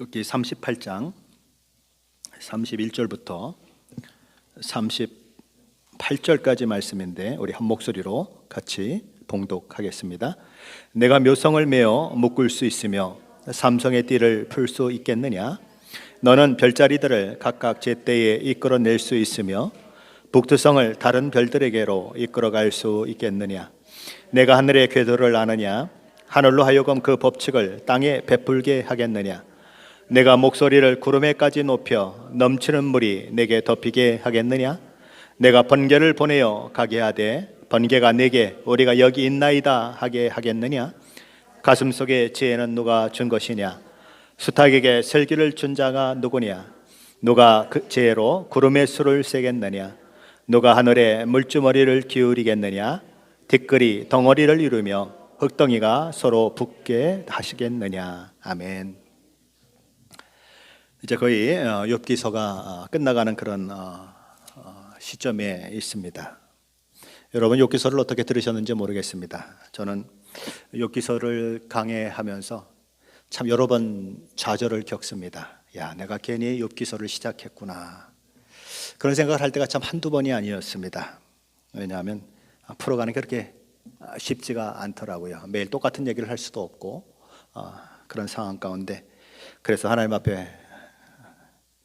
여기 38장 31절부터 38절까지 말씀인데 우리 한 목소리로 같이 봉독하겠습니다. 내가 묘성을 메어 묶을 수 있으며 삼성의 띠를 풀 수 있겠느냐? 너는 별자리들을 각각 제때에 이끌어낼 수 있으며 북두성을 다른 별들에게로 이끌어갈 수 있겠느냐? 내가 하늘의 궤도를 아느냐? 하늘로 하여금 그 법칙을 땅에 베풀게 하겠느냐? 내가 목소리를 구름에까지 높여 넘치는 물이 내게 덮이게 하겠느냐? 내가 번개를 보내어 가게 하되 번개가 내게 우리가 여기 있나이다 하게 하겠느냐? 가슴속의 지혜는 누가 준 것이냐? 수탉에게 슬기를 준 자가 누구냐? 누가 그 지혜로 구름의 수를 세겠느냐? 누가 하늘에 물주머리를 기울이겠느냐? 티끌이 덩어리를 이루며 흙덩이가 서로 붙게 하시겠느냐? 아멘. 이제 거의 욥기서가 끝나가는 그런 시점에 있습니다. 여러분 욥기서를 어떻게 들으셨는지 모르겠습니다. 저는 욥기서를 강해하면서 참 여러 번 좌절을 겪습니다. 야, 내가 괜히 욥기서를 시작했구나. 그런 생각을 할 때가 참 한두 번이 아니었습니다. 왜냐하면 풀어가는 게 그렇게 쉽지가 않더라고요. 매일 똑같은 얘기를 할 수도 없고 그런 상황 가운데 그래서 하나님 앞에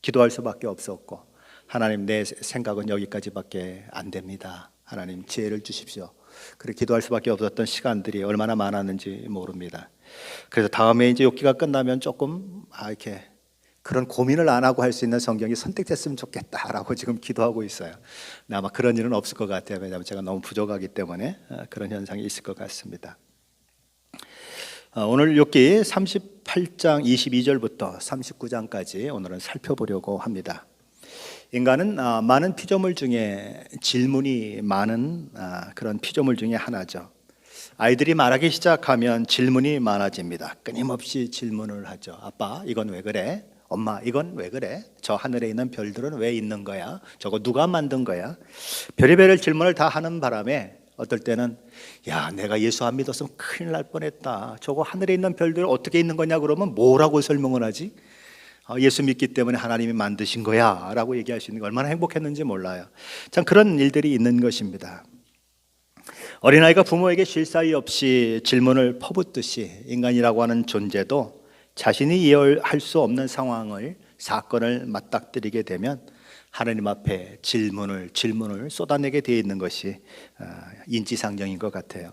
기도할 수밖에 없었고, 하나님 내 생각은 여기까지밖에 안 됩니다. 하나님 지혜를 주십시오. 그렇게 기도할 수밖에 없었던 시간들이 얼마나 많았는지 모릅니다. 그래서 다음에 이제 욥기가 끝나면 조금 이렇게 그런 고민을 안 하고 할 수 있는 성경이 선택됐으면 좋겠다라고 지금 기도하고 있어요. 아마 그런 일은 없을 것 같아요. 왜냐하면 제가 너무 부족하기 때문에 그런 현상이 있을 것 같습니다. 오늘 욥기 38장 22절부터 39장까지 오늘은 살펴보려고 합니다. 인간은 많은 피조물 중에 질문이 많은 그런 피조물 중에 하나죠. 아이들이 말하기 시작하면 질문이 많아집니다. 끊임없이 질문을 하죠. 아빠, 이건 왜 그래? 엄마, 이건 왜 그래? 저 하늘에 있는 별들은 왜 있는 거야? 저거 누가 만든 거야? 별의별 질문을 다 하는 바람에 어떨 때는 야, 내가 예수 안 믿었으면 큰일 날 뻔했다. 저거 하늘에 있는 별들 어떻게 있는 거냐 그러면 뭐라고 설명을 하지? 예수 믿기 때문에 하나님이 만드신 거야 라고 얘기할 수 있는 게 얼마나 행복했는지 몰라요. 참 그런 일들이 있는 것입니다. 어린아이가 부모에게 쉴 사이 없이 질문을 퍼붓듯이 인간이라고 하는 존재도 자신이 이해할 수 없는 상황을, 사건을 맞닥뜨리게 되면 하나님 앞에 질문을 쏟아내게 되어 있는 것이 인지상정인 것 같아요.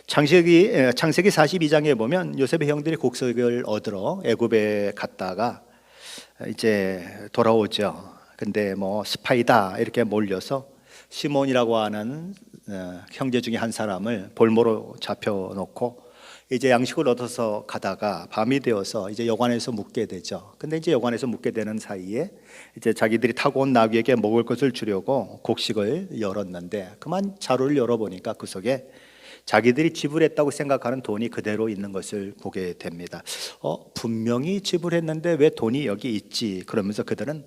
창세기 42장에 보면 요셉의 형들이 곡식을 얻으러 애굽에 갔다가 이제 돌아오죠. 근데 뭐 스파이다 이렇게 몰려서 시몬이라고 하는 형제 중에 한 사람을 볼모로 잡혀놓고 이제 양식을 얻어서 가다가 밤이 되어서 이제 여관에서 묵게 되죠. 근데 이제 여관에서 묵게 되는 사이에 이제 자기들이 타고 온 나귀에게 먹을 것을 주려고 곡식을 열었는데 그만 자루를 열어보니까 그 속에 자기들이 지불했다고 생각하는 돈이 그대로 있는 것을 보게 됩니다. 분명히 지불했는데 왜 돈이 여기 있지? 그러면서 그들은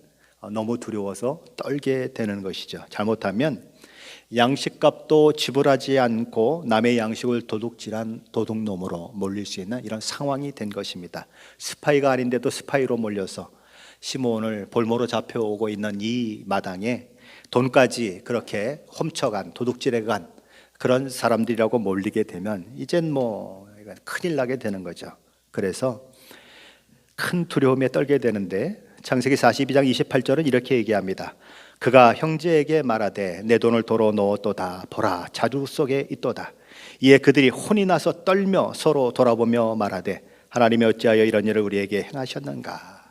너무 두려워서 떨게 되는 것이죠. 잘못하면 양식값도 지불하지 않고 남의 양식을 도둑질한 도둑놈으로 몰릴 수 있는 이런 상황이 된 것입니다. 스파이가 아닌데도 스파이로 몰려서 시몬을 볼모로 잡혀오고 있는 이 마당에 돈까지 그렇게 훔쳐간, 도둑질해간 그런 사람들이라고 몰리게 되면 이젠 뭐 큰일 나게 되는 거죠. 그래서 큰 두려움에 떨게 되는데 창세기 42장 28절은 이렇게 얘기합니다. 그가 형제에게 말하되 내 돈을 도로 넣었도다. 보라, 자루 속에 있도다. 이에 그들이 혼이 나서 떨며 서로 돌아보며 말하되 하나님이 어찌하여 이런 일을 우리에게 행하셨는가.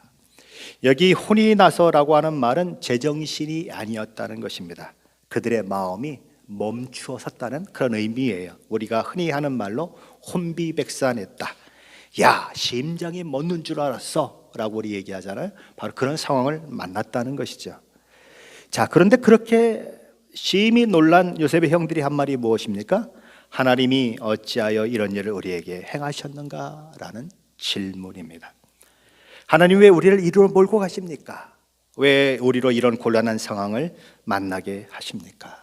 여기 혼이 나서라고 하는 말은 제정신이 아니었다는 것입니다. 그들의 마음이 멈추어 섰다는 그런 의미예요. 우리가 흔히 하는 말로 혼비백산했다. 야, 심장이 멎는 줄 알았어 라고 우리 얘기하잖아요. 바로 그런 상황을 만났다는 것이죠. 자, 그런데 그렇게 심히 놀란 요셉의 형들이 한 말이 무엇입니까? 하나님이 어찌하여 이런 일을 우리에게 행하셨는가? 라는 질문입니다. 하나님 왜 우리를 이리로 몰고 가십니까? 왜 우리로 이런 곤란한 상황을 만나게 하십니까?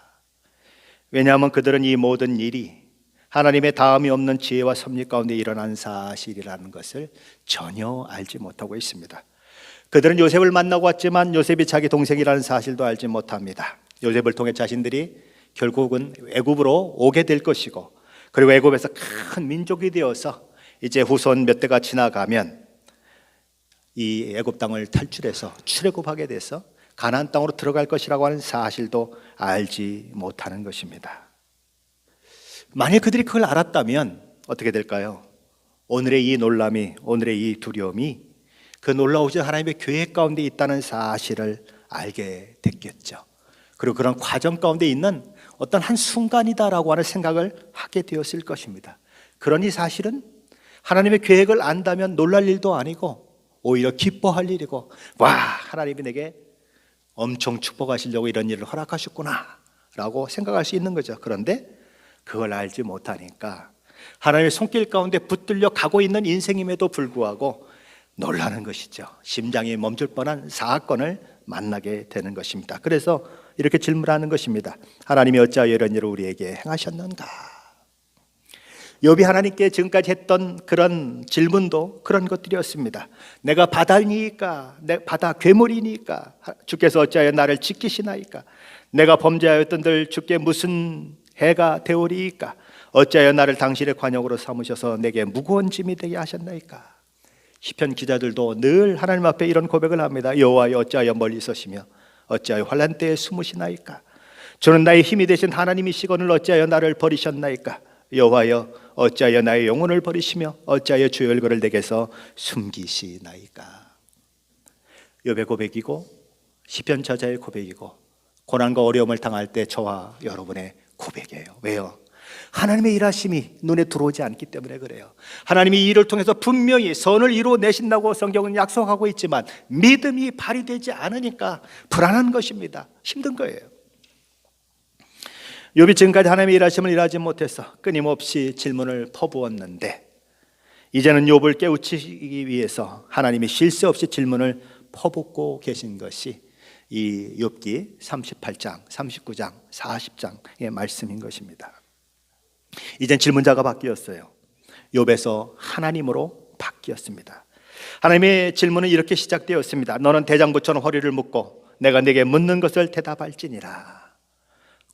왜냐하면 그들은 이 모든 일이 하나님의 다음이 없는 지혜와 섭리 가운데 일어난 사실이라는 것을 전혀 알지 못하고 있습니다. 그들은 요셉을 만나고 왔지만 요셉이 자기 동생이라는 사실도 알지 못합니다. 요셉을 통해 자신들이 결국은 애굽으로 오게 될 것이고, 그리고 애굽에서 큰 민족이 되어서 이제 후손 몇 대가 지나가면 이 애굽 땅을 탈출해서 출애굽하게 돼서 가나안 땅으로 들어갈 것이라고 하는 사실도 알지 못하는 것입니다. 만약 그들이 그걸 알았다면 어떻게 될까요? 오늘의 이 놀람이, 오늘의 이 두려움이 그 놀라우신 하나님의 계획 가운데 있다는 사실을 알게 됐겠죠. 그리고 그런 과정 가운데 있는 어떤 한 순간이다라고 하는 생각을 하게 되었을 것입니다. 그러니 사실은 하나님의 계획을 안다면 놀랄 일도 아니고 오히려 기뻐할 일이고, 와, 하나님이 내게 엄청 축복하시려고 이런 일을 허락하셨구나 라고 생각할 수 있는 거죠. 그런데 그걸 알지 못하니까 하나님의 손길 가운데 붙들려 가고 있는 인생임에도 불구하고 놀라는 것이죠. 심장이 멈출 뻔한 사건을 만나게 되는 것입니다. 그래서 이렇게 질문하는 것입니다. 하나님이 어찌하여 이런 일을 우리에게 행하셨는가? 욥이 하나님께 지금까지 했던 그런 질문도 그런 것들이었습니다. 내가 바다니까, 내 바다 괴물이니까 주께서 어찌하여 나를 지키시나이까? 내가 범죄하였던들 주께 무슨 해가 되오리이까? 어찌하여 나를 당신의 관역으로 삼으셔서 내게 무거운 짐이 되게 하셨나이까? 시편 기자들도 늘 하나님 앞에 이런 고백을 합니다. 여호와여 어찌하여 멀리 서시며 어찌하여 환난 때에 숨으시나이까? 주는 나의 힘이 되신 하나님이시거늘 어찌하여 나를 버리셨나이까? 여호와여 어찌하여 나의 영혼을 버리시며 어찌하여 주의 얼굴을 내게서 숨기시나이까? 욥의 고백이고 시편 저자의 고백이고 고난과 어려움을 당할 때 저와 여러분의 고백이에요. 왜요? 하나님의 일하심이 눈에 들어오지 않기 때문에 그래요. 하나님이 이 일을 통해서 분명히 선을 이루어내신다고 성경은 약속하고 있지만 믿음이 발휘되지 않으니까 불안한 것입니다. 힘든 거예요. 욥이 지금까지 하나님의 일하심을 일하지 못해서 끊임없이 질문을 퍼부었는데, 이제는 욥을 깨우치기 위해서 하나님이 쉴 새 없이 질문을 퍼붓고 계신 것이 이 욥기 38장, 39장, 40장의 말씀인 것입니다. 이젠 질문자가 바뀌었어요. 욥에서 하나님으로 바뀌었습니다. 하나님의 질문은 이렇게 시작되었습니다. 너는 대장부처럼 허리를 묶고 내가 네게 묻는 것을 대답할지니라.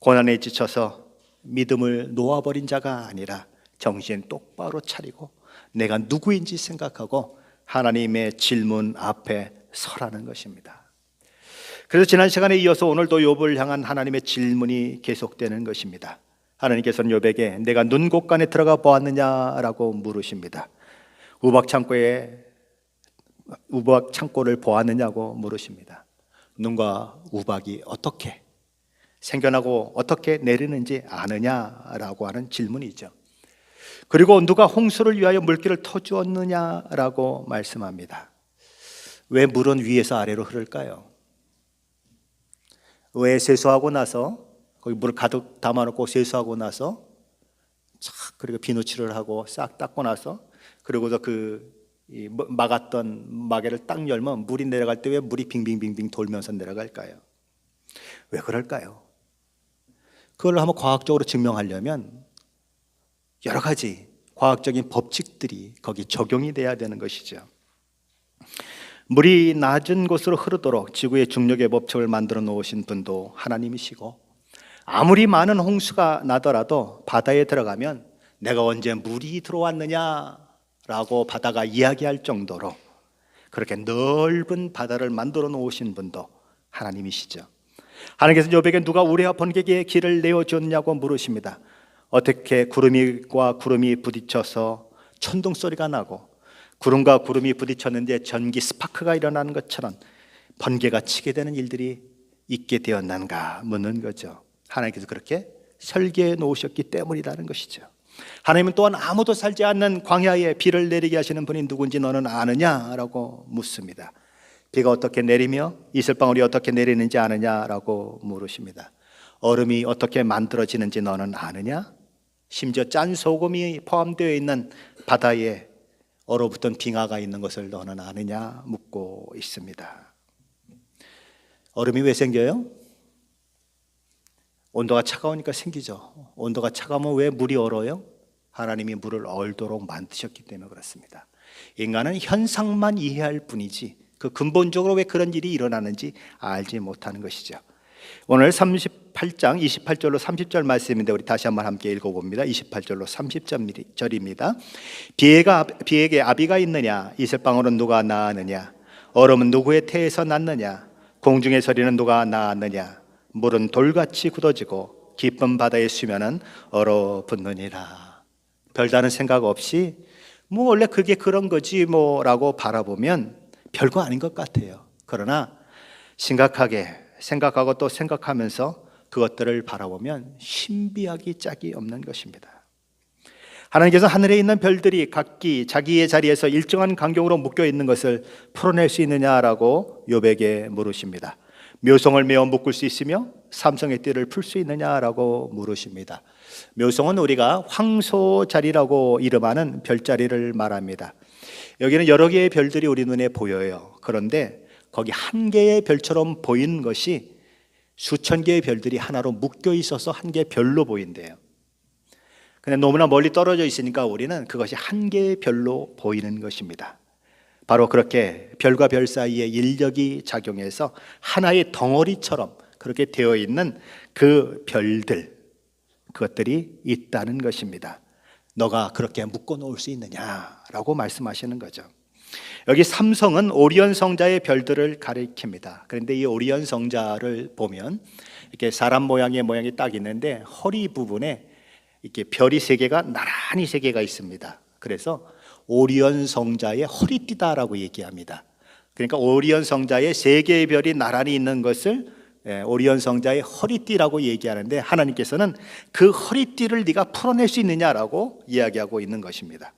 고난에 지쳐서 믿음을 놓아버린 자가 아니라 정신 똑바로 차리고 내가 누구인지 생각하고 하나님의 질문 앞에 서라는 것입니다. 그래서 지난 시간에 이어서 오늘도 욥을 향한 하나님의 질문이 계속되는 것입니다. 하나님께서는 욥에게 내가 눈 곳간에 들어가 보았느냐라고 물으십니다. 우박 창고를 보았느냐고 물으십니다. 눈과 우박이 어떻게 생겨나고 어떻게 내리는지 아느냐라고 하는 질문이죠. 그리고 누가 홍수를 위하여 물길을 터주었느냐라고 말씀합니다. 왜 물은 위에서 아래로 흐를까요? 왜 세수하고 나서 거기 물을 가득 담아놓고 세수하고 나서 그리고 비누칠을 하고 싹 닦고 나서 그리고서 막았던 마개를 딱 열면 물이 내려갈 때 왜 물이 빙빙빙빙 돌면서 내려갈까요? 왜 그럴까요? 그걸 한번 과학적으로 증명하려면 여러 가지 과학적인 법칙들이 거기 적용이 돼야 되는 것이죠. 물이 낮은 곳으로 흐르도록 지구의 중력의 법칙을 만들어 놓으신 분도 하나님이시고, 아무리 많은 홍수가 나더라도 바다에 들어가면 내가 언제 물이 들어왔느냐라고 바다가 이야기할 정도로 그렇게 넓은 바다를 만들어 놓으신 분도 하나님이시죠. 하나님께서 욥에게 누가 우레와 번개의 길을 내어줬냐고 물으십니다. 어떻게 구름과 구름이 부딪혀서 천둥 소리가 나고 구름과 구름이 부딪혔는데 전기 스파크가 일어나는 것처럼 번개가 치게 되는 일들이 있게 되었는가 묻는 거죠. 하나님께서 그렇게 설계해 놓으셨기 때문이라는 것이죠. 하나님은 또한 아무도 살지 않는 광야에 비를 내리게 하시는 분이 누군지 너는 아느냐라고 묻습니다. 비가 어떻게 내리며 이슬방울이 어떻게 내리는지 아느냐라고 물으십니다. 얼음이 어떻게 만들어지는지 너는 아느냐? 심지어 짠 소금이 포함되어 있는 바다에 얼어붙은 빙하가 있는 것을 너는 아느냐 묻고 있습니다. 얼음이 왜 생겨요? 온도가 차가우니까 생기죠. 온도가 차가우면 왜 물이 얼어요? 하나님이 물을 얼도록 만드셨기 때문에 그렇습니다. 인간은 현상만 이해할 뿐이지 그 근본적으로 왜 그런 일이 일어나는지 알지 못하는 것이죠. 오늘 38장 28절로 30절 말씀인데 우리 다시 한번 함께 읽어봅니다. 28절로 30절입니다. 비에게 아비가 있느냐? 이슬방울은 누가 낳았느냐? 얼음은 누구의 태에서 났느냐? 공중의 소리는 누가 낳았느냐? 물은 돌같이 굳어지고 깊은 바다의 수면은 얼어붙느니라. 별다른 생각 없이 뭐 원래 그게 그런 거지 뭐라고 바라보면 별거 아닌 것 같아요. 그러나 심각하게 생각하고 또 생각하면서 그것들을 바라보면 신비하기 짝이 없는 것입니다. 하나님께서 하늘에 있는 별들이 각기 자기의 자리에서 일정한 간격으로 묶여 있는 것을 풀어낼 수 있느냐라고 욥에게 물으십니다. 묘성을 메어 묶을 수 있으며 삼성의 띠를 풀 수 있느냐라고 물으십니다. 묘성은 우리가 황소자리라고 이름하는 별자리를 말합니다. 여기는 여러 개의 별들이 우리 눈에 보여요. 그런데 거기 한 개의 별처럼 보이는 것이 수천 개의 별들이 하나로 묶여 있어서 한 개의 별로 보인대요. 근데 너무나 멀리 떨어져 있으니까 우리는 그것이 한 개의 별로 보이는 것입니다. 바로 그렇게 별과 별 사이에 인력이 작용해서 하나의 덩어리처럼 그렇게 되어 있는 그 별들, 그것들이 있다는 것입니다. 너가 그렇게 묶어 놓을 수 있느냐라고 말씀하시는 거죠. 여기 삼성은 오리온 성자의 별들을 가리킵니다. 그런데 이 오리온 성자를 보면 이렇게 사람 모양이 딱 있는데 허리 부분에 이렇게 별이 세 개가 나란히 세 개가 있습니다. 그래서 오리온 성자의 허리띠다라고 얘기합니다. 그러니까 오리온 성자의 세 개의 별이 나란히 있는 것을 오리온 성자의 허리띠라고 얘기하는데 하나님께서는 그 허리띠를 네가 풀어낼 수 있느냐라고 이야기하고 있는 것입니다.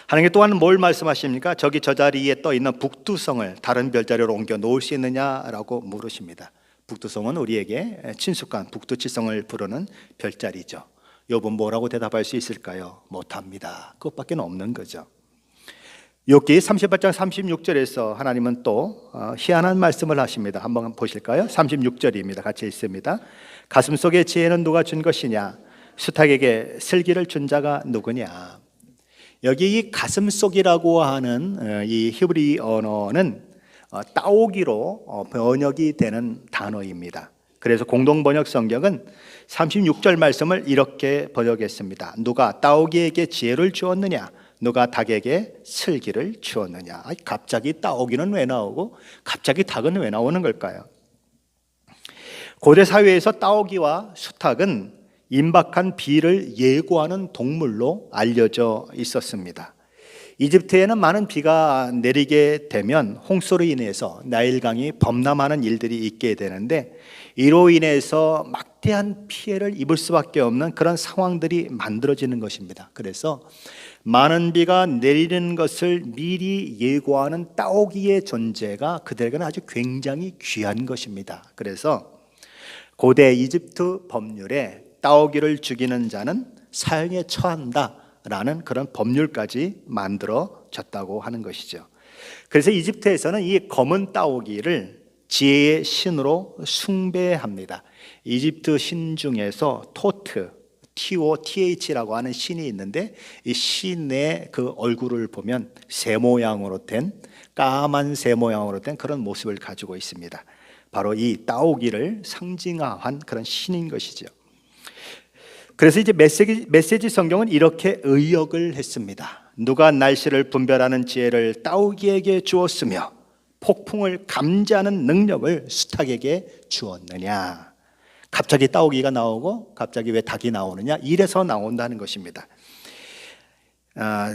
하나님 또한 뭘 말씀하십니까? 저기 저 자리에 떠 있는 북두성을 다른 별자리로 옮겨 놓을 수 있느냐라고 물으십니다. 북두성은 우리에게 친숙한 북두칠성을 부르는 별자리죠. 욥은 뭐라고 대답할 수 있을까요? 못합니다. 그것밖에 없는 거죠. 욥기 38장 36절에서 하나님은 또 희한한 말씀을 하십니다. 한번 보실까요? 36절입니다. 같이 읽습니다. 가슴속의 지혜는 누가 준 것이냐? 수탉에게 슬기를 준 자가 누구냐? 여기 이 가슴속이라고 하는 이 히브리 언어는 따오기로 번역이 되는 단어입니다. 그래서 공동번역 성경은 36절 말씀을 이렇게 번역했습니다. 누가 따오기에게 지혜를 주었느냐? 누가 닭에게 슬기를 주었느냐? 갑자기 따오기는 왜 나오고 갑자기 닭은 왜 나오는 걸까요? 고대 사회에서 따오기와 수탉은 임박한 비를 예고하는 동물로 알려져 있었습니다. 이집트에는 많은 비가 내리게 되면 홍수로 인해서 나일강이 범람하는 일들이 있게 되는데 이로 인해서 막대한 피해를 입을 수밖에 없는 그런 상황들이 만들어지는 것입니다. 그래서 많은 비가 내리는 것을 미리 예고하는 따오기의 존재가 그들에게는 아주 굉장히 귀한 것입니다. 그래서 고대 이집트 법률에 따오기를 죽이는 자는 사형에 처한다라는 그런 법률까지 만들어졌다고 하는 것이죠. 그래서 이집트에서는 이 검은 따오기를 지혜의 신으로 숭배합니다. 이집트 신 중에서 토트, TOTH라고 하는 신이 있는데 이 신의 그 얼굴을 보면 새 모양으로 된 까만 새 모양으로 된 그런 모습을 가지고 있습니다. 바로 이 따오기를 상징화한 그런 신인 것이죠. 그래서 이제 메시지 성경은 이렇게 의역을 했습니다. 누가 날씨를 분별하는 지혜를 따오기에게 주었으며 폭풍을 감지하는 능력을 수탉에게 주었느냐? 갑자기 따오기가 나오고 갑자기 왜 닭이 나오느냐? 이래서 나온다는 것입니다.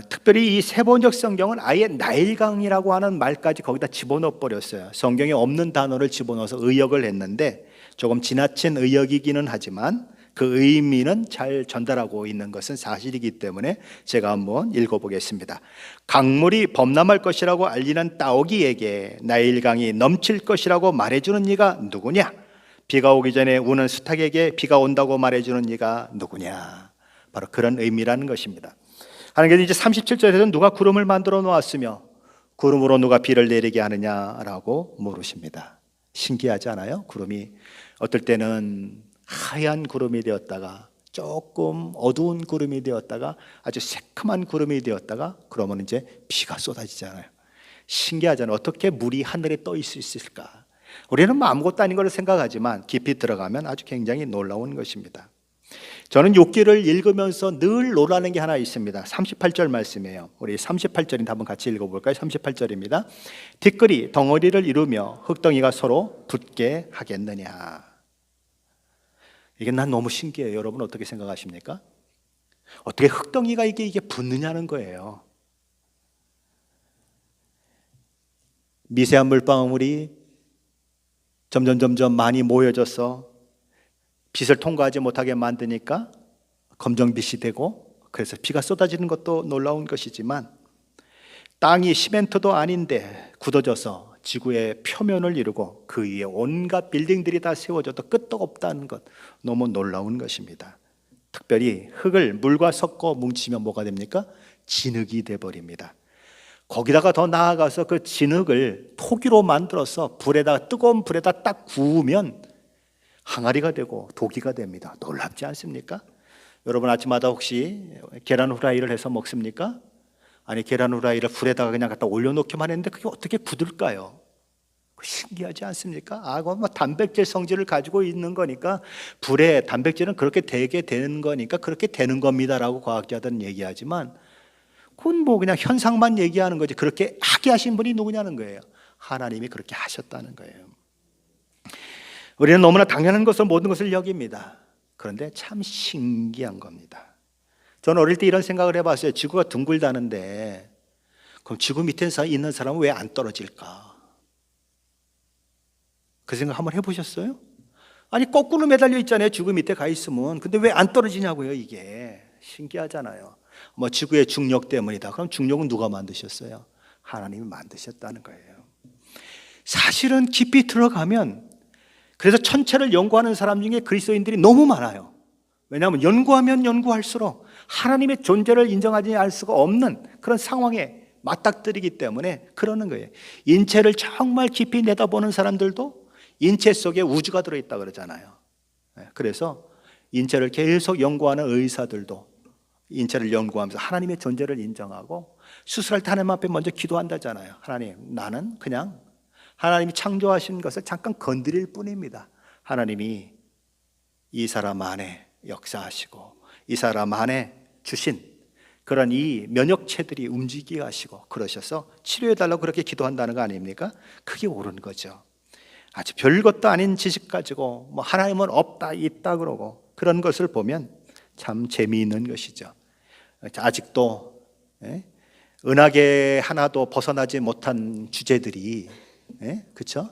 특별히 이 세번역 성경은 아예 나일강이라고 하는 말까지 거기다 집어넣어 버렸어요. 성경에 없는 단어를 집어넣어서 의역을 했는데 조금 지나친 의역이기는 하지만 그 의미는 잘 전달하고 있는 것은 사실이기 때문에 제가 한번 읽어보겠습니다. 강물이 범람할 것이라고 알리는 따오기에게 나일강이 넘칠 것이라고 말해주는 이가 누구냐? 비가 오기 전에 우는 수탉에게 비가 온다고 말해주는 이가 누구냐? 바로 그런 의미라는 것입니다. 하나님께서 이제 37절에서는 누가 구름을 만들어 놓았으며 구름으로 누가 비를 내리게 하느냐라고 물으십니다. 신기하지 않아요? 구름이 어떨 때는 하얀 구름이 되었다가 조금 어두운 구름이 되었다가 아주 새카만 구름이 되었다가 그러면 이제 비가 쏟아지잖아요. 신기하잖아요. 어떻게 물이 하늘에 떠 있을 수 있을까? 우리는 뭐 아무것도 아닌 걸 생각하지만 깊이 들어가면 아주 굉장히 놀라운 것입니다. 저는 욥기를 읽으면서 늘 놀라는 게 하나 있습니다. 38절 말씀이에요. 우리 38절인데 한번 같이 읽어볼까요? 38절입니다. 티끌이 덩어리를 이루며 흙덩이가 서로 붙게 하겠느냐. 이게 난 너무 신기해요. 여러분 어떻게 생각하십니까? 어떻게 흙덩이가 이게 붙느냐는 거예요. 미세한 물방울이 점점 많이 모여져서 빛을 통과하지 못하게 만드니까 검정빛이 되고, 그래서 비가 쏟아지는 것도 놀라운 것이지만 땅이 시멘트도 아닌데 굳어져서 지구의 표면을 이루고 그 위에 온갖 빌딩들이 다 세워져도 끄떡없다는 것, 너무 놀라운 것입니다. 특별히 흙을 물과 섞어 뭉치면 뭐가 됩니까? 진흙이 돼버립니다. 거기다가 더 나아가서 그 진흙을 토기로 만들어서 뜨거운 불에다 딱 구우면 항아리가 되고 도기가 됩니다. 놀랍지 않습니까? 여러분 아침마다 혹시 계란 후라이를 해서 먹습니까? 아니, 계란 후라이를 불에다가 그냥 갖다 올려놓기만 했는데 그게 어떻게 굳을까요? 신기하지 않습니까? 그건 뭐 단백질 성질을 가지고 있는 거니까, 불에 단백질은 그렇게 되게 되는 거니까 그렇게 되는 겁니다라고 과학자들은 얘기하지만, 그건 뭐 그냥 현상만 얘기하는 거지 그렇게 하게 하신 분이 누구냐는 거예요. 하나님이 그렇게 하셨다는 거예요. 우리는 너무나 당연한 것을 모든 것을 여깁니다. 그런데 참 신기한 겁니다. 저는 어릴 때 이런 생각을 해봤어요. 지구가 둥글다는데 그럼 지구 밑에 있는 사람은 왜 안 떨어질까? 그 생각 한번 해보셨어요? 아니, 거꾸로 매달려 있잖아요. 지구 밑에 가 있으면. 근데 왜 안 떨어지냐고요. 이게 신기하잖아요. 뭐 지구의 중력 때문이다. 그럼 중력은 누가 만드셨어요? 하나님이 만드셨다는 거예요. 사실은 깊이 들어가면, 그래서 천체를 연구하는 사람 중에 그리스도인들이 너무 많아요. 왜냐하면 연구하면 연구할수록 하나님의 존재를 인정하지 않을 수가 없는 그런 상황에 맞닥뜨리기 때문에 그러는 거예요. 인체를 정말 깊이 내다보는 사람들도 인체 속에 우주가 들어있다 그러잖아요. 그래서 인체를 계속 연구하는 의사들도 인체를 연구하면서 하나님의 존재를 인정하고, 수술할 때 하나님 앞에 먼저 기도한다잖아요. 하나님, 나는 그냥 하나님이 창조하신 것을 잠깐 건드릴 뿐입니다. 하나님이 이 사람 안에 역사하시고 이 사람 안에 주신 그런 이 면역체들이 움직이게 하시고 그러셔서 치료해달라고 그렇게 기도한다는 거 아닙니까? 그게 옳은 거죠. 아주 별것도 아닌 지식 가지고 뭐 하나님은 없다 있다 그러고 그런 것을 보면 참 재미있는 것이죠. 아직도 은하계 하나도 벗어나지 못한 주제들이, 그렇죠?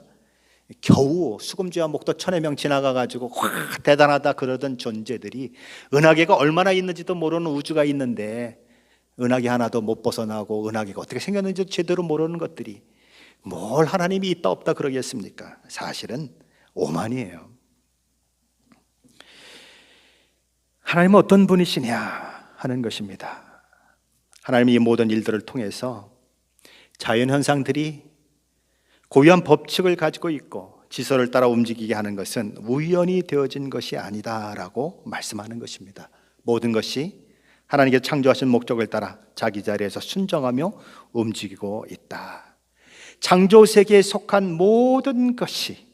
겨우 수금지와 목도 1000여 명 지나가가지고 와 대단하다 그러던 존재들이 은하계가 얼마나 있는지도 모르는 우주가 있는데 은하계 하나도 못 벗어나고 은하계가 어떻게 생겼는지 제대로 모르는 것들이 뭘 하나님이 있다 없다 그러겠습니까? 사실은 오만이에요. 하나님은 어떤 분이시냐 하는 것입니다. 하나님이 이 모든 일들을 통해서 자연현상들이 고유한 법칙을 가지고 있고 지서를 따라 움직이게 하는 것은 우연히 되어진 것이 아니다라고 말씀하는 것입니다. 모든 것이 하나님께서 창조하신 목적을 따라 자기 자리에서 순정하며 움직이고 있다. 창조 세계에 속한 모든 것이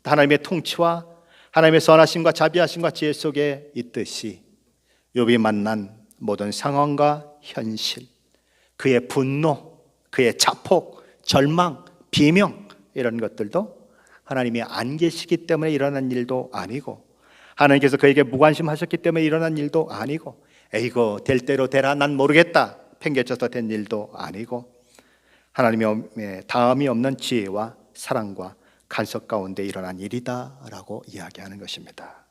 하나님의 통치와 하나님의 선하심과 자비하심과 지혜 속에 있듯이 욥이 만난 모든 상황과 현실, 그의 분노, 그의 자폭, 절망, 비명, 이런 것들도 하나님이 안 계시기 때문에 일어난 일도 아니고, 하나님께서 그에게 무관심하셨기 때문에 일어난 일도 아니고, 에이고 될 대로 되라 난 모르겠다 팽개쳐서 된 일도 아니고, 하나님의 다음이 없는 지혜와 사랑과 간섭 가운데 일어난 일이다라고 이야기하는 것입니다.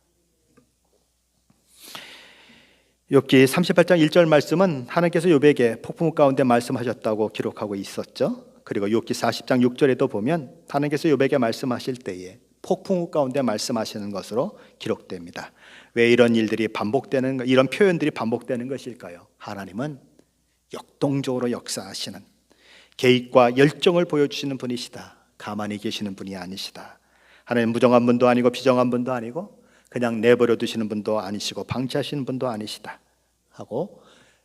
욥기 38장 1절 말씀은 하나님께서 욥에게 폭풍 가운데 말씀하셨다고 기록하고 있었죠. 그리고 욥기 40장 6절에도 보면 하나님께서 욥에게 말씀하실 때에 폭풍 가운데 말씀하시는 것으로 기록됩니다. 왜 이런 일들이 반복되는, 이런 표현들이 반복되는 것일까요? 하나님은 역동적으로 역사하시는, 계획과 열정을 보여주시는 분이시다. 가만히 계시는 분이 아니시다. 하나님 무정한 분도 아니고 비정한 분도 아니고 그냥 내버려 두시는 분도 아니시고 방치하시는 분도 아니시다 하고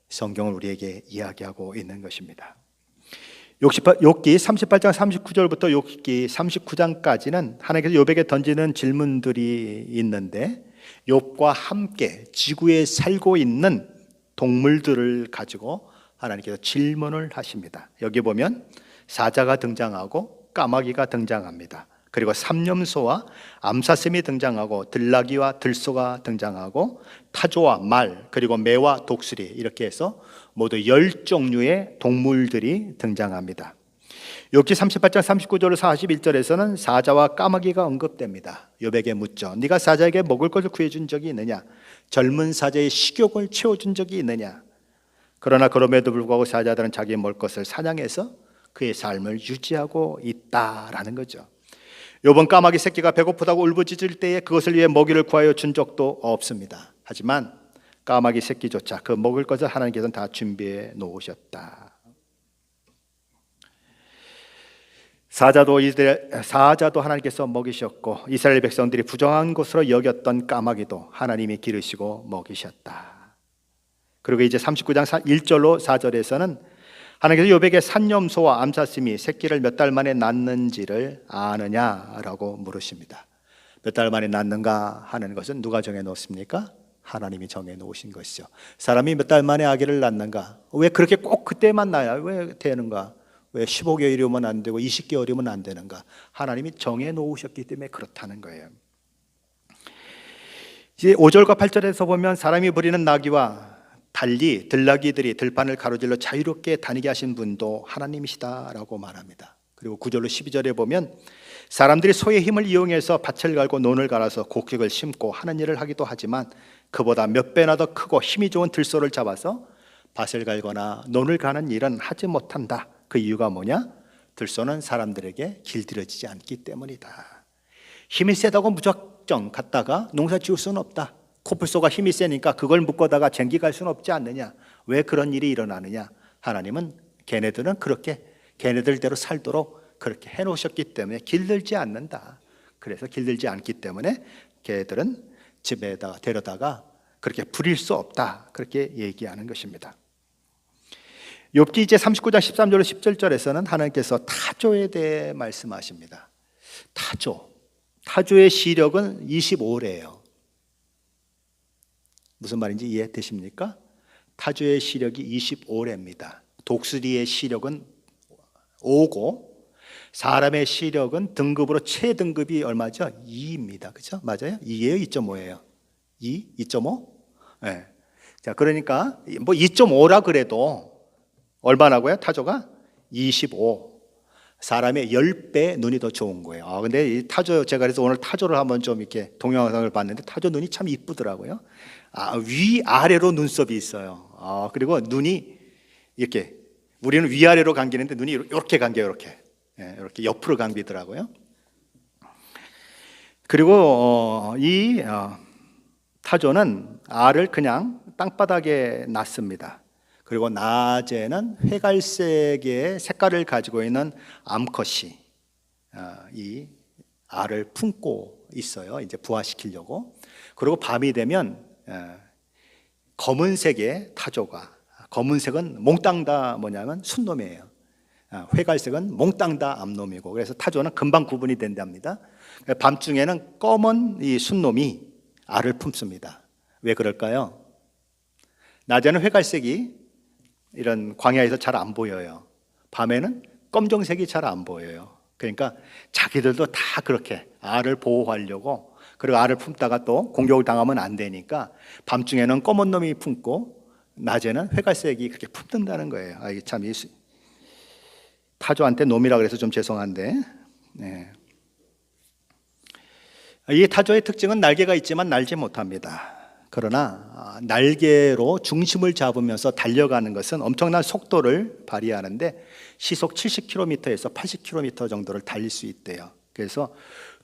성경을 우리에게 이야기하고 있는 것입니다. 욥기 38장 39절부터 욥기 39장까지는 하나님께서 욥에게 던지는 질문들이 있는데 욥과 함께 지구에 살고 있는 동물들을 가지고 하나님께서 질문을 하십니다. 여기 보면 사자가 등장하고 까마귀가 등장합니다. 그리고 삼념소와 암사슴이 등장하고 들나귀와 들소가 등장하고 타조와 말 그리고 매와 독수리 이렇게 해서 모두 10종류의 동물들이 등장합니다. 욥기 38장 39절 41절에서는 사자와 까마귀가 언급됩니다. 욥에게 묻죠. 네가 사자에게 먹을 것을 구해준 적이 있느냐? 젊은 사자의 식욕을 채워준 적이 있느냐? 그러나 그럼에도 불구하고 사자들은 자기 먹을 것을 사냥해서 그의 삶을 유지하고 있다라는 거죠. 욥은 까마귀 새끼가 배고프다고 울부짖을 때에 그것을 위해 먹이를 구하여 준 적도 없습니다. 하지만 까마귀 새끼조차 그 먹을 것을 하나님께서는 다 준비해 놓으셨다. 사자도 하나님께서 먹이셨고 이스라엘 백성들이 부정한 것으로 여겼던 까마귀도 하나님이 기르시고 먹이셨다. 그리고 이제 39장 1절로 4절에서는 하나님께서 욥에게 산념소와 암사슴이 새끼를 몇 달 만에 낳는지를 아느냐라고 물으십니다. 몇 달 만에 낳는가 하는 것은 누가 정해 놓습니까? 하나님이 정해 놓으신 것이죠. 사람이 몇 달 만에 아기를 낳는가? 왜 그렇게 꼭 그때만 낳아야 왜 되는가? 왜 15개월이면 안 되고 20개월이면 안 되는가? 하나님이 정해 놓으셨기 때문에 그렇다는 거예요. 이제 5절과 8절에서 보면 사람이 부리는 나귀와 달리 들나귀들이 들판을 가로질러 자유롭게 다니게 하신 분도 하나님이시다라고 말합니다. 그리고 9절로 12절에 보면 사람들이 소의 힘을 이용해서 밭을 갈고 논을 갈아서 곡식을 심고 하는 일을 하기도 하지만 그보다 몇 배나 더 크고 힘이 좋은 들소를 잡아서 밭을 갈거나 논을 가는 일은 하지 못한다. 그 이유가 뭐냐? 들소는 사람들에게 길들여지지 않기 때문이다. 힘이 세다고 무작정 갔다가 농사 지을 수는 없다. 코뿔소가 힘이 세니까 그걸 묶어다가 쟁기 갈 수는 없지 않느냐? 왜 그런 일이 일어나느냐? 하나님은 걔네들은 그렇게 걔네들대로 살도록 그렇게 해놓으셨기 때문에 길들지 않는다. 그래서 길들지 않기 때문에 걔들은 집에다가 데려다가 그렇게 부릴 수 없다. 그렇게 얘기하는 것입니다. 욥기 이제 39장 13절로 17절에서는 하나님께서 타조에 대해 말씀하십니다. 타조의 시력은 25래예요. 무슨 말인지 이해되십니까? 타조의 시력이 25래입니다. 독수리의 시력은 5고 사람의 시력은 등급으로 최등급이 얼마죠? 2입니다. 그렇죠? 맞아요? 2예요? 2.5예요? 2.5? 네. 자, 그러니까 뭐 2.5라 그래도 얼마나고요? 타조가 25. 사람의 10배 눈이 더 좋은 거예요. 근데 이 타조, 제가 그래서 오늘 타조를 한번 좀 이렇게 동영상을 봤는데 타조 눈이 참 이쁘더라고요. 위아래로 눈썹이 있어요. 그리고 눈이 이렇게, 우리는 위아래로 감기는데 눈이 이렇게 감겨요. 이렇게 옆으로 감기더라고요. 그리고 이 타조는 알을 그냥 땅바닥에 낳습니다. 그리고 낮에는 회갈색의 색깔을 가지고 있는 암컷이 이 알을 품고 있어요. 이제 부화시키려고. 그리고 밤이 되면 검은색의 타조가, 검은색은 몽땅 다 뭐냐면 순놈이에요. 회갈색은 몽땅 다 암놈이고, 그래서 타조는 금방 구분이 된답니다. 밤중에는 검은 이 순놈이 알을 품습니다. 왜 그럴까요? 낮에는 회갈색이 이런 광야에서 잘 안 보여요. 밤에는 검정색이 잘 안 보여요. 그러니까 자기들도 다 그렇게 알을 보호하려고, 그리고 알을 품다가 또 공격을 당하면 안 되니까 밤중에는 검은 놈이 품고 낮에는 회갈색이 그렇게 품는다는 거예요. 이게 참 타조한테 놈이라 그래서 좀 죄송한데, 네. 이 타조의 특징은 날개가 있지만 날지 못합니다. 그러나 날개로 중심을 잡으면서 달려가는 것은 엄청난 속도를 발휘하는데 시속 70km에서 80km 정도를 달릴 수 있대요. 그래서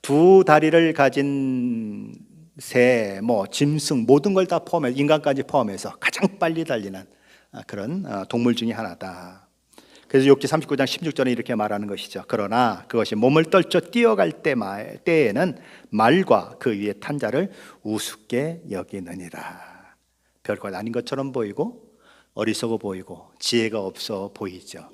두 다리를 가진 새, 짐승 모든 걸 다 포함해서 인간까지 포함해서 가장 빨리 달리는 그런 동물 중에 하나다. 그래서 욥기 39장 16절에 이렇게 말하는 것이죠. 그러나 그것이 몸을 떨쳐 뛰어갈 때에는 말과 그 위에 탄 자를 우습게 여기느니라. 별것 아닌 것처럼 보이고 어리석어 보이고 지혜가 없어 보이죠.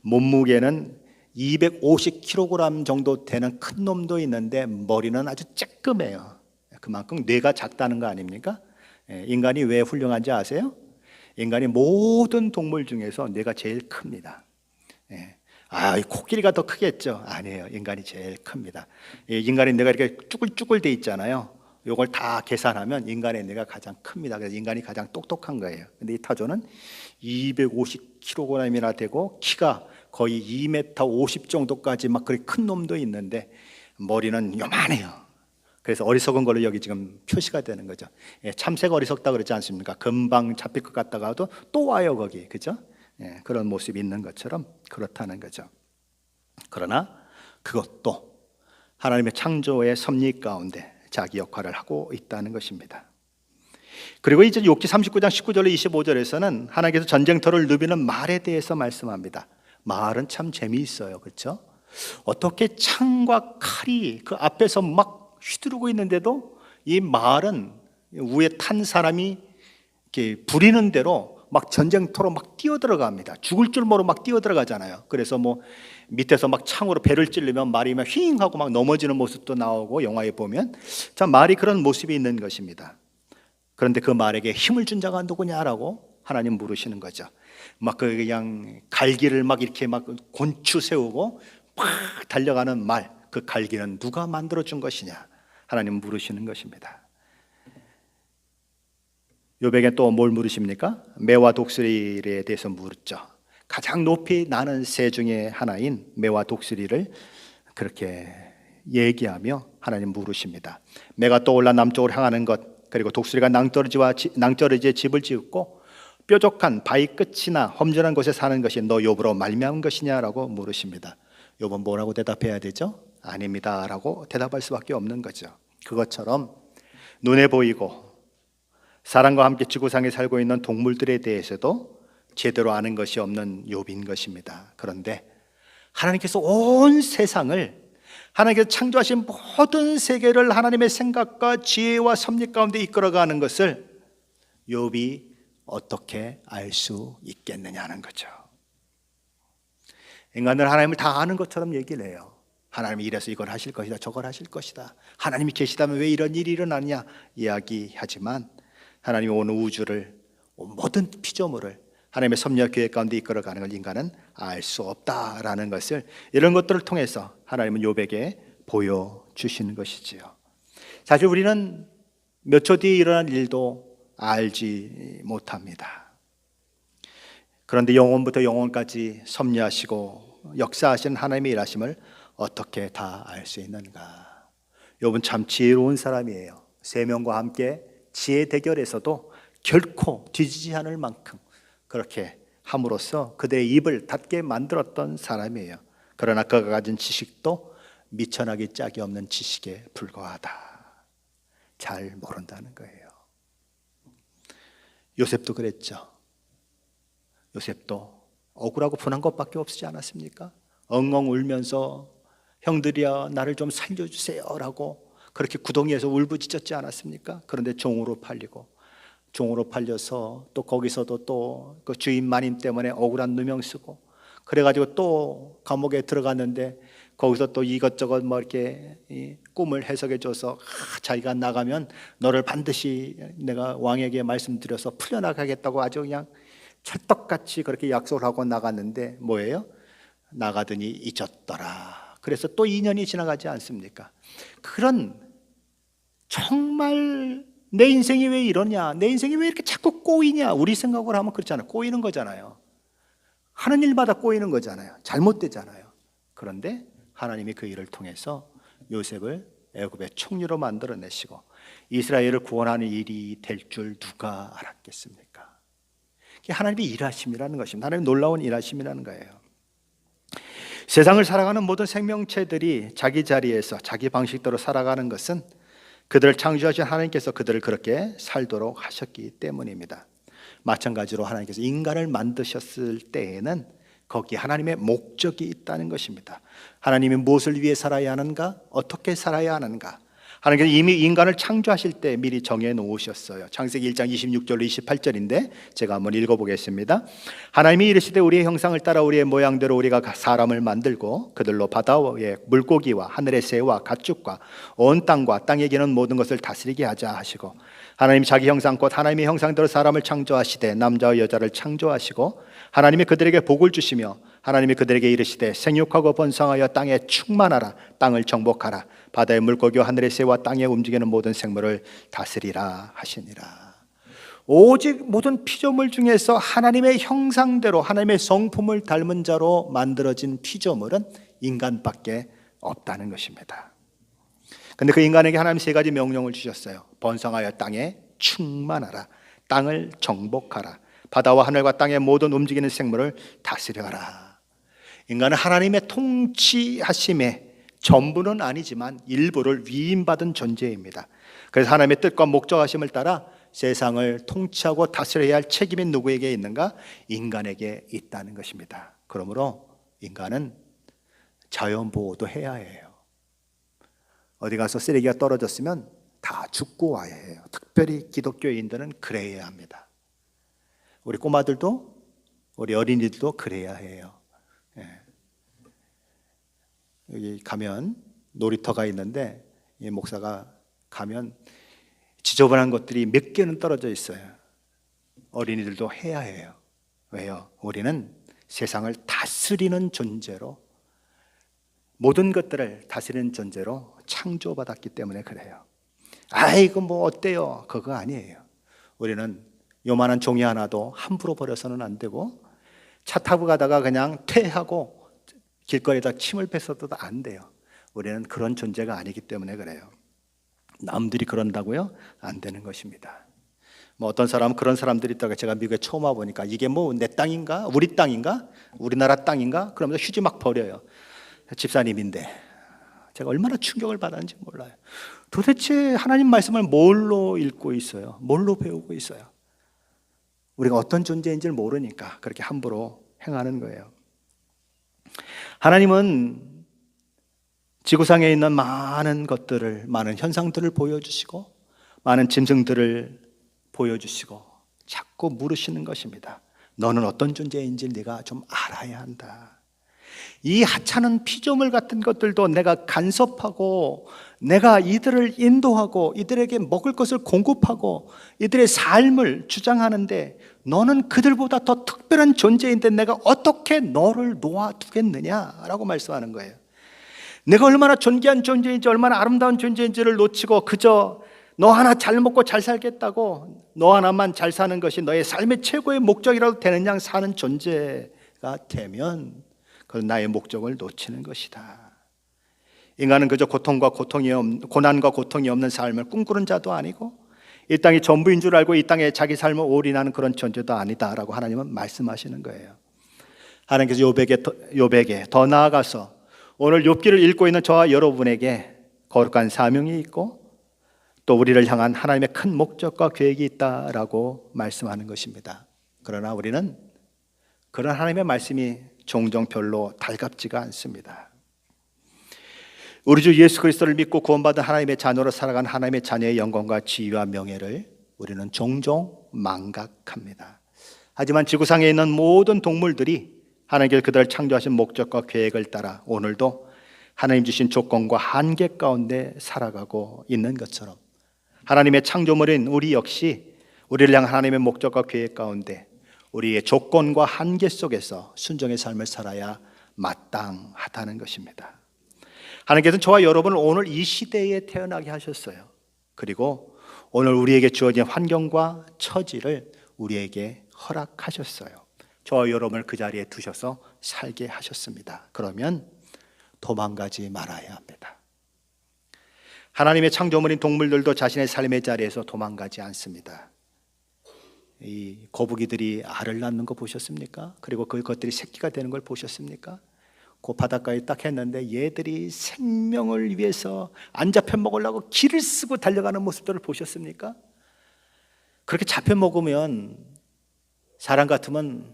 몸무게는 250kg 정도 되는 큰 놈도 있는데 머리는 아주 쬐끔해요. 그만큼 뇌가 작다는 거 아닙니까? 인간이 왜 훌륭한지 아세요? 인간이 모든 동물 중에서 뇌가 제일 큽니다. 이 코끼리가 더 크겠죠? 아니에요. 인간이 제일 큽니다. 인간의 뇌가 이렇게 쭈글쭈글 돼 있잖아요. 이걸 다 계산하면 인간의 뇌가 가장 큽니다. 그래서 인간이 가장 똑똑한 거예요. 근데 이 타조는 250kg이나 되고 키가 거의 2m 50 정도까지 막 그렇게 큰 놈도 있는데 머리는 요만해요. 그래서 어리석은 걸로 여기 지금 표시가 되는 거죠. 참새가 어리석다 그러지 않습니까? 금방 잡힐 것 같다가도 또 와요 거기, 그죠? 그런 모습이 있는 것처럼 그렇다는 거죠. 그러나 그것도 하나님의 창조의 섭리 가운데 자기 역할을 하고 있다는 것입니다. 그리고 이제 욥기 39장 19절로 25절에서는 하나님께서 전쟁터를 누비는 말에 대해서 말씀합니다. 말은 참 재미있어요, 그렇죠? 어떻게 창과 칼이 그 앞에서 막 휘두르고 있는데도 이 말은 위에 탄 사람이 이렇게 부리는 대로 막 전쟁터로 막 뛰어들어갑니다. 죽을 줄 모르고 막 뛰어들어가잖아요. 그래서 뭐 밑에서 막 창으로 배를 찌르면 말이 막 휘잉 하고 막 넘어지는 모습도 나오고 영화에 보면 참 말이 그런 모습이 있는 것입니다. 그런데 그 말에게 힘을 준 자가 누구냐라고 하나님 물으시는 거죠. 막 그냥 갈기를 막 이렇게 막 곤추 세우고 막 달려가는 말, 그 갈기는 누가 만들어 준 것이냐 하나님 물으시는 것입니다. 욥에게 또 뭘 물으십니까? 매와 독수리에 대해서 물었죠. 가장 높이 나는 새 중에 하나인 매와 독수리를 그렇게 얘기하며 하나님 물으십니다. 매가 떠올라 남쪽으로 향하는 것, 그리고 독수리가 낭떠러지에 집을 짓고 뾰족한 바위 끝이나 험준한 곳에 사는 것이 너 욥으로 말미암은 것이냐라고 물으십니다. 욥은 뭐라고 대답해야 되죠? 아닙니다 라고 대답할 수밖에 없는 거죠. 그것처럼 눈에 보이고 사람과 함께 지구상에 살고 있는 동물들에 대해서도 제대로 아는 것이 없는 욥인 것입니다. 그런데 하나님께서 온 세상을, 하나님께서 창조하신 모든 세계를 하나님의 생각과 지혜와 섭리 가운데 이끌어가는 것을 욥이 어떻게 알 수 있겠느냐는 거죠. 인간은 하나님을 다 아는 것처럼 얘기를 해요. 하나님이 이래서 이걸 하실 것이다, 저걸 하실 것이다, 하나님이 계시다면 왜 이런 일이 일어나느냐 이야기하지만 하나님이 온 우주를, 모든 피조물을 하나님의 섭리와 계획 가운데 이끌어가는 걸 인간은 알 수 없다라는 것을, 이런 것들을 통해서 하나님은 욥에게 보여주시는 것이지요. 사실 우리는 몇 초 뒤에 일어날 일도 알지 못합니다. 그런데 영원부터 영원까지 섭리하시고 역사하신 하나님의 일하심을 어떻게 다 알 수 있는가? 욥은 참 지혜로운 사람이에요. 세 명과 함께 지혜 대결에서도 결코 뒤지지 않을 만큼 그렇게 함으로써 그대의 입을 닫게 만들었던 사람이에요. 그러나 그가 가진 지식도 미천하기 짝이 없는 지식에 불과하다. 잘 모른다는 거예요. 요셉도 그랬죠. 요셉도 억울하고 분한 것밖에 없지 않았습니까? 엉엉 울면서 형들이여 나를 좀 살려주세요 라고 그렇게 구덩이에서 울부짖었지 않았습니까? 그런데 종으로 팔려서 또 거기서도 또 그 주인 마님 때문에 억울한 누명 쓰고 그래가지고 또 감옥에 들어갔는데 거기서 또 이것저것 뭐 이렇게 꿈을 해석해줘서 자기가 나가면 너를 반드시 내가 왕에게 말씀드려서 풀려나가겠다고 아주 그냥 찰떡같이 그렇게 약속을 하고 나갔는데 뭐예요? 나가더니 잊었더라. 그래서 또 2년이 지나가지 않습니까? 그런 정말 내 인생이 왜 이러냐, 내 인생이 왜 이렇게 자꾸 꼬이냐, 우리 생각으로 하면 그렇잖아요. 꼬이는 거잖아요. 하는 일마다 꼬이는 거잖아요. 잘못되잖아요. 그런데 하나님이 그 일을 통해서 요셉을 애굽의 총리로 만들어내시고 이스라엘을 구원하는 일이 될 줄 누가 알았겠습니까? 그게 하나님의 일하심이라는 것입니다. 하나님의 놀라운 일하심이라는 거예요. 세상을 살아가는 모든 생명체들이 자기 자리에서 자기 방식대로 살아가는 것은 그들을 창조하신 하나님께서 그들을 그렇게 살도록 하셨기 때문입니다. 마찬가지로 하나님께서 인간을 만드셨을 때에는 거기에 하나님의 목적이 있다는 것입니다. 하나님이 무엇을 위해 살아야 하는가? 어떻게 살아야 하는가? 하나님께서 이미 인간을 창조하실 때 미리 정해 놓으셨어요. 창세기 1장 26절로 28절인데 제가 한번 읽어보겠습니다. 하나님이 이르시되 우리의 형상을 따라 우리의 모양대로 우리가 사람을 만들고 그들로 바다의 물고기와 하늘의 새와 가축과 온 땅과 땅에 기는 모든 것을 다스리게 하자 하시고, 하나님 자기 형상 곧 하나님의 형상대로 사람을 창조하시되 남자와 여자를 창조하시고, 하나님이 그들에게 복을 주시며 하나님이 그들에게 이르시되 생육하고 번성하여 땅에 충만하라, 땅을 정복하라, 바다의 물고기와 하늘의 새와 땅에 움직이는 모든 생물을 다스리라 하시니라. 오직 모든 피조물 중에서 하나님의 형상대로 하나님의 성품을 닮은 자로 만들어진 피조물은 인간밖에 없다는 것입니다. 근데 그 인간에게 하나님 세 가지 명령을 주셨어요. 번성하여 땅에 충만하라, 땅을 정복하라, 바다와 하늘과 땅의 모든 움직이는 생물을 다스려라. 인간은 하나님의 통치하심에 전부는 아니지만 일부를 위임받은 존재입니다. 그래서 하나님의 뜻과 목적하심을 따라 세상을 통치하고 다스려야 할 책임이 누구에게 있는가? 인간에게 있다는 것입니다. 그러므로 인간은 자연보호도 해야 해요. 어디 가서 쓰레기가 떨어졌으면 다 줍고 와야 해요. 특별히 기독교인들은 그래야 합니다. 우리 꼬마들도 우리 어린이들도 그래야 해요. 여기 가면 놀이터가 있는데 이 목사가 가면 지저분한 것들이 몇 개는 떨어져 있어요. 어린이들도 해야 해요. 왜요? 우리는 세상을 다스리는 존재로, 모든 것들을 다스리는 존재로 창조받았기 때문에 그래요. 아이고 뭐 어때요? 그거 아니에요. 우리는 요만한 종이 하나도 함부로 버려서는 안 되고, 차 타고 가다가 그냥 퇴하고 길거리에다 침을 뱉어도 안 돼요. 우리는 그런 존재가 아니기 때문에 그래요. 남들이 그런다고요? 안 되는 것입니다. 뭐 어떤 사람은 그런 사람들이 있다가, 제가 미국에 처음 와보니까 이게 뭐 내 땅인가? 우리 땅인가? 우리나라 땅인가? 그러면서 휴지 막 버려요. 집사님인데. 제가 얼마나 충격을 받았는지 몰라요. 도대체 하나님 말씀을 뭘로 읽고 있어요? 뭘로 배우고 있어요? 우리가 어떤 존재인지를 모르니까 그렇게 함부로 행하는 거예요. 하나님은 지구상에 있는 많은 것들을, 많은 현상들을 보여주시고 많은 짐승들을 보여주시고 자꾸 물으시는 것입니다. 너는 어떤 존재인지 네가 좀 알아야 한다. 이 하찮은 피조물 같은 것들도 내가 간섭하고 내가 이들을 인도하고 이들에게 먹을 것을 공급하고 이들의 삶을 주장하는데, 너는 그들보다 더 특별한 존재인데 내가 어떻게 너를 놓아두겠느냐라고 말씀하는 거예요. 내가 얼마나 존귀한 존재인지, 얼마나 아름다운 존재인지를 놓치고 그저 너 하나 잘 먹고 잘 살겠다고, 너 하나만 잘 사는 것이 너의 삶의 최고의 목적이라도 되는 양 사는 존재가 되면 그건 나의 목적을 놓치는 것이다. 인간은 그저 고난과 고통이 없는 삶을 꿈꾸는 자도 아니고 이 땅이 전부인 줄 알고 이 땅에 자기 삶을 올인하는 그런 존재도 아니다라고 하나님은 말씀하시는 거예요. 하나님께서 욥에게 더 나아가서 오늘 욥기를 읽고 있는 저와 여러분에게 거룩한 사명이 있고 또 우리를 향한 하나님의 큰 목적과 계획이 있다라고 말씀하는 것입니다. 그러나 우리는 그런 하나님의 말씀이 종종 별로 달갑지가 않습니다. 우리 주 예수 그리스도를 믿고 구원받은 하나님의 자녀로 살아간 하나님의 자녀의 영광과 지위와 명예를 우리는 종종 망각합니다. 하지만 지구상에 있는 모든 동물들이 하나님께서 그들을 창조하신 목적과 계획을 따라 오늘도 하나님 주신 조건과 한계 가운데 살아가고 있는 것처럼, 하나님의 창조물인 우리 역시 우리를 향한 하나님의 목적과 계획 가운데 우리의 조건과 한계 속에서 순종의 삶을 살아야 마땅하다는 것입니다. 하나님께서는 저와 여러분을 오늘 이 시대에 태어나게 하셨어요. 그리고 오늘 우리에게 주어진 환경과 처지를 우리에게 허락하셨어요. 저와 여러분을 그 자리에 두셔서 살게 하셨습니다. 그러면 도망가지 말아야 합니다. 하나님의 창조물인 동물들도 자신의 삶의 자리에서 도망가지 않습니다. 이 거북이들이 알을 낳는 거 보셨습니까? 그리고 그것들이 새끼가 되는 걸 보셨습니까? 그 바닷가에 딱 했는데 얘들이 생명을 위해서 안 잡혀 먹으려고 기를 쓰고 달려가는 모습들을 보셨습니까? 그렇게 잡혀 먹으면 사람 같으면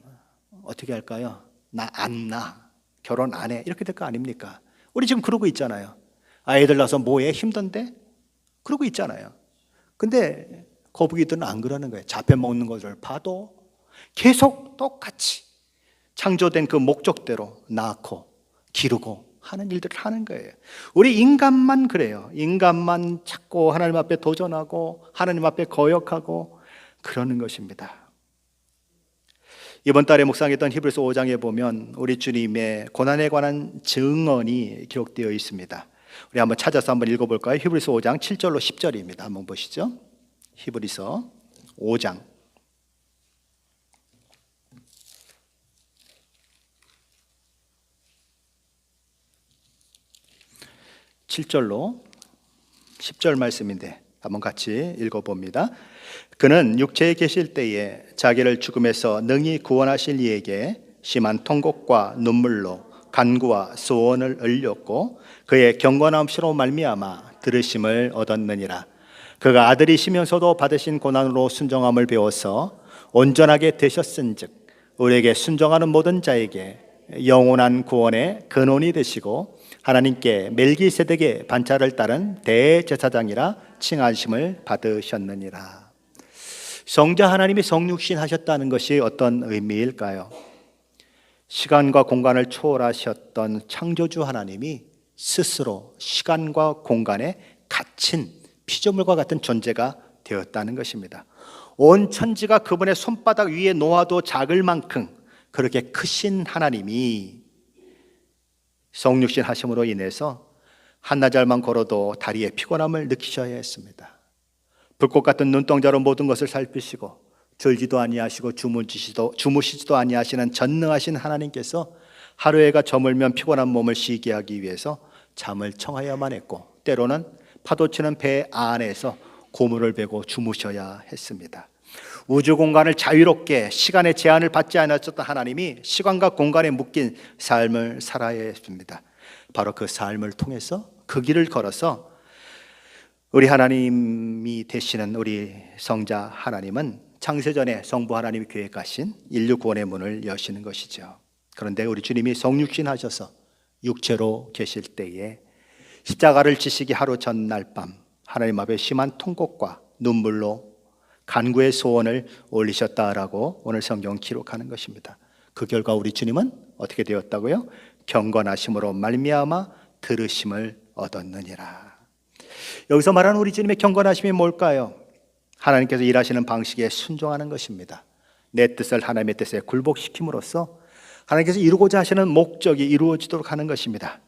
어떻게 할까요? 나 안 낳아, 결혼 안 해, 이렇게 될 거 아닙니까? 우리 지금 그러고 있잖아요. 아이들 낳아서 뭐해, 힘든데? 그러고 있잖아요. 근데 거북이들은 안 그러는 거예요. 잡혀먹는 것을 봐도 계속 똑같이 창조된 그 목적대로 낳고 기르고 하는 일들을 하는 거예요. 우리 인간만 그래요. 인간만 자꾸 하나님 앞에 도전하고 하나님 앞에 거역하고 그러는 것입니다. 이번 달에 묵상했던 히브리서 5장에 보면 우리 주님의 고난에 관한 증언이 기록되어 있습니다. 우리 한번 찾아서 한번 읽어볼까요? 히브리서 5장 7절로 10절입니다. 한번 보시죠. 히브리서 5장 7절로 10절 말씀인데 한번 같이 읽어봅니다. 그는 육체에 계실 때에 자기를 죽음에서 능히 구원하실 이에게 심한 통곡과 눈물로 간구와 소원을 흘렸고 그의 경건함으로 말미암아 들으심을 얻었느니라. 그가 아들이시면서도 받으신 고난으로 순종함을 배워서 온전하게 되셨은즉 우리에게 순종하는 모든 자에게 영원한 구원의 근원이 되시고 하나님께 멜기세덱의 반차를 따른 대제사장이라 칭하심을 받으셨느니라. 성자 하나님이 성육신 하셨다는 것이 어떤 의미일까요? 시간과 공간을 초월하셨던 창조주 하나님이 스스로 시간과 공간에 갇힌 피조물과 같은 존재가 되었다는 것입니다. 온 천지가 그분의 손바닥 위에 놓아도 작을 만큼 그렇게 크신 하나님이 성육신 하심으로 인해서 한나절만 걸어도 다리에 피곤함을 느끼셔야 했습니다. 불꽃 같은 눈동자로 모든 것을 살피시고 졸지도 아니하시고 주무시지도 아니하시는 전능하신 하나님께서 하루해가 저물면 피곤한 몸을 쉬게 하기 위해서 잠을 청하여야만 했고 때로는 파도치는 배 안에서 고물을 베고 주무셔야 했습니다. 우주 공간을 자유롭게 시간의 제한을 받지 않았던 하나님이 시간과 공간에 묶인 삶을 살아야 했습니다. 바로 그 삶을 통해서 그 길을 걸어서 우리 하나님이 되시는 우리 성자 하나님은 창세전에 성부 하나님이 계획하신 인류 구원의 문을 여시는 것이죠. 그런데 우리 주님이 성육신 하셔서 육체로 계실 때에 십자가를 지시기 하루 전날 밤 하나님 앞에 심한 통곡과 눈물로 간구의 소원을 올리셨다라고 오늘 성경은 기록하는 것입니다. 그 결과 우리 주님은 어떻게 되었다고요? 경건하심으로 말미암아 들으심을 얻었느니라. 여기서 말하는 우리 주님의 경건하심이 뭘까요? 하나님께서 일하시는 방식에 순종하는 것입니다. 내 뜻을 하나님의 뜻에 굴복시킴으로써 하나님께서 이루고자 하시는 목적이 이루어지도록 하는 것입니다.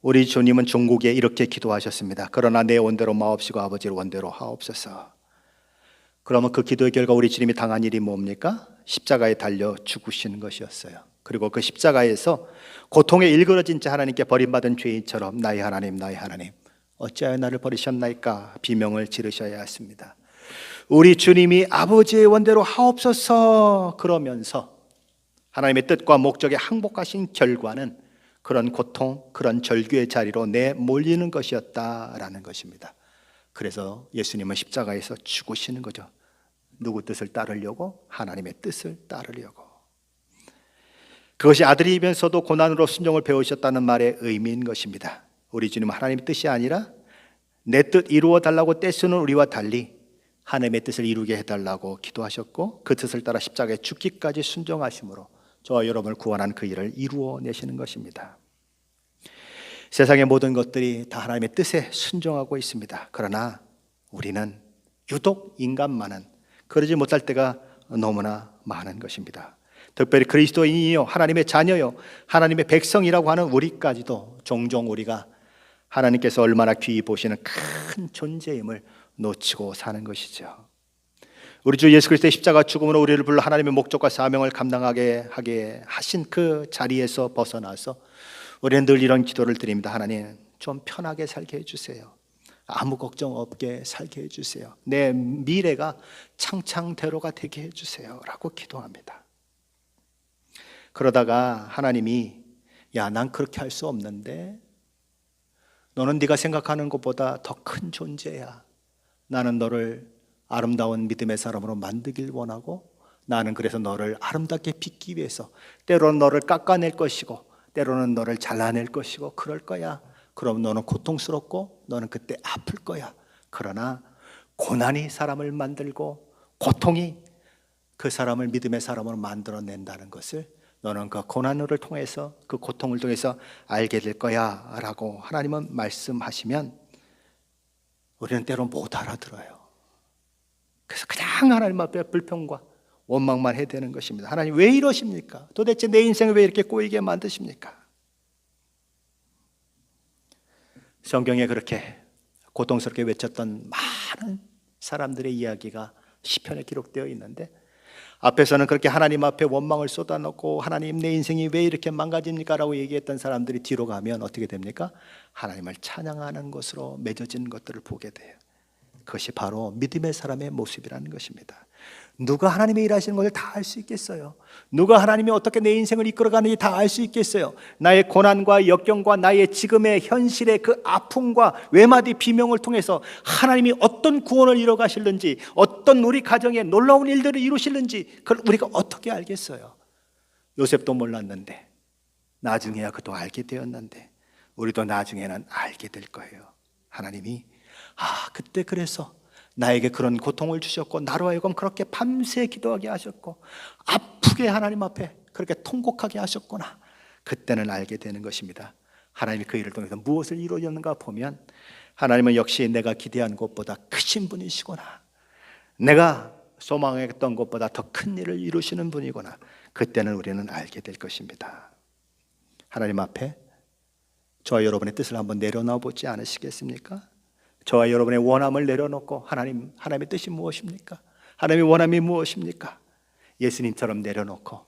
우리 주님은 종국에 이렇게 기도하셨습니다. 그러나 내 원대로 마옵시고 아버지의 원대로 하옵소서. 그러면 그 기도의 결과 우리 주님이 당한 일이 뭡니까? 십자가에 달려 죽으시는 것이었어요. 그리고 그 십자가에서 고통에 일그러진 자 하나님께 버림받은 죄인처럼 나의 하나님 어찌하여 나를 버리셨나이까 비명을 지르셔야 했습니다. 우리 주님이 아버지의 원대로 하옵소서 그러면서 하나님의 뜻과 목적에 항복하신 결과는 그런 고통, 그런 절규의 자리로 내몰리는 것이었다라는 것입니다. 그래서 예수님은 십자가에서 죽으시는 거죠. 누구 뜻을 따르려고? 하나님의 뜻을 따르려고. 그것이 아들이면서도 고난으로 순종을 배우셨다는 말의 의미인 것입니다. 우리 주님은 하나님의 뜻이 아니라 내 뜻 이루어 달라고 떼쓰는 우리와 달리 하나님의 뜻을 이루게 해달라고 기도하셨고 그 뜻을 따라 십자가에 죽기까지 순종하심으로 저와 여러분을 구원한 그 일을 이루어내시는 것입니다. 세상의 모든 것들이 다 하나님의 뜻에 순종하고 있습니다. 그러나 우리는 유독 인간만은 그러지 못할 때가 너무나 많은 것입니다. 특별히 그리스도인이요 하나님의 자녀요 하나님의 백성이라고 하는 우리까지도 종종 우리가 하나님께서 얼마나 귀히 보시는 큰 존재임을 놓치고 사는 것이죠. 우리 주 예수 그리스도의 십자가 죽음으로 우리를 불러 하나님의 목적과 사명을 감당하게 하게 하신 그 자리에서 벗어나서 우리는 늘 이런 기도를 드립니다. 하나님 좀 편하게 살게 해주세요. 아무 걱정 없게 살게 해주세요. 내 미래가 창창대로가 되게 해주세요 라고 기도합니다. 그러다가 하나님이 야, 난 그렇게 할 수 없는데 너는 네가 생각하는 것보다 더 큰 존재야. 나는 너를 아름다운 믿음의 사람으로 만들길 원하고 나는 그래서 너를 아름답게 빚기 위해서 때로는 너를 깎아낼 것이고 때로는 너를 잘라낼 것이고 그럴 거야. 그럼 너는 고통스럽고 너는 그때 아플 거야. 그러나 고난이 사람을 만들고 고통이 그 사람을 믿음의 사람으로 만들어낸다는 것을 너는 그 고난을 통해서 그 고통을 통해서 알게 될 거야 라고 하나님은 말씀하시면 우리는 때로 못 알아들어요. 그래서 그냥 하나님 앞에 불평과 원망만 해야 되는 것입니다. 하나님 왜 이러십니까? 도대체 내 인생을 왜 이렇게 꼬이게 만드십니까? 성경에 그렇게 고통스럽게 외쳤던 많은 사람들의 이야기가 시편에 기록되어 있는데 앞에서는 그렇게 하나님 앞에 원망을 쏟아놓고 하나님 내 인생이 왜 이렇게 망가집니까? 라고 얘기했던 사람들이 뒤로 가면 어떻게 됩니까? 하나님을 찬양하는 것으로 맺어진 것들을 보게 돼요. 그것이 바로 믿음의 사람의 모습이라는 것입니다. 누가 하나님의 일하시는 것을 다 알 수 있겠어요? 누가 하나님이 어떻게 내 인생을 이끌어가는지 다 알 수 있겠어요? 나의 고난과 역경과 나의 지금의 현실의 그 아픔과 외마디 비명을 통해서 하나님이 어떤 구원을 이뤄 가실는지, 어떤 우리 가정에 놀라운 일들을 이루실는지 그걸 우리가 어떻게 알겠어요? 요셉도 몰랐는데 나중에야 그도 알게 되었는데 우리도 나중에는 알게 될 거예요. 하나님이 그때 그래서 나에게 그런 고통을 주셨고 나로 하여금 그렇게 밤새 기도하게 하셨고 아프게 하나님 앞에 그렇게 통곡하게 하셨구나. 그때는 알게 되는 것입니다. 하나님이 그 일을 통해서 무엇을 이루었는가 보면 하나님은 역시 내가 기대한 것보다 크신 분이시구나. 내가 소망했던 것보다 더 큰 일을 이루시는 분이구나. 그때는 우리는 알게 될 것입니다. 하나님 앞에 저와 여러분의 뜻을 한번 내려놔 보지 않으시겠습니까? 저와 여러분의 원함을 내려놓고 하나님의 뜻이 무엇입니까? 하나님의 원함이 무엇입니까? 예수님처럼 내려놓고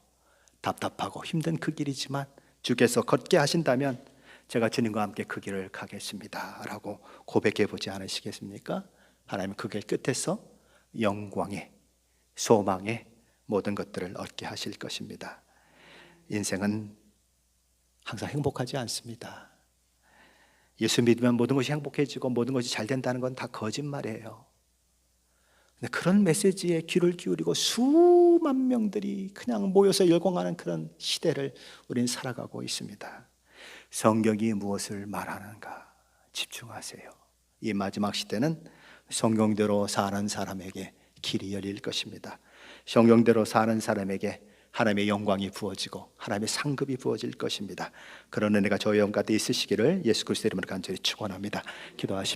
답답하고 힘든 그 길이지만 주께서 걷게 하신다면 제가 주님과 함께 그 길을 가겠습니다 라고 고백해 보지 않으시겠습니까? 하나님은 그 길 끝에서 영광의 소망의 모든 것들을 얻게 하실 것입니다. 인생은 항상 행복하지 않습니다. 예수 믿으면 모든 것이 행복해지고 모든 것이 잘 된다는 건 다 거짓말이에요. 근데 그런 메시지에 귀를 기울이고 수만 명들이 그냥 모여서 열광하는 그런 시대를 우리는 살아가고 있습니다. 성경이 무엇을 말하는가 집중하세요. 이 마지막 시대는 성경대로 사는 사람에게 길이 열릴 것입니다. 성경대로 사는 사람에게 하나님의 영광이 부어지고 하나님의 상급이 부어질 것입니다. 그런 은혜가 저희 영 가운데 있으시기를 예수 그리스도의 이름으로 간절히 축원합니다. 기도하십시오.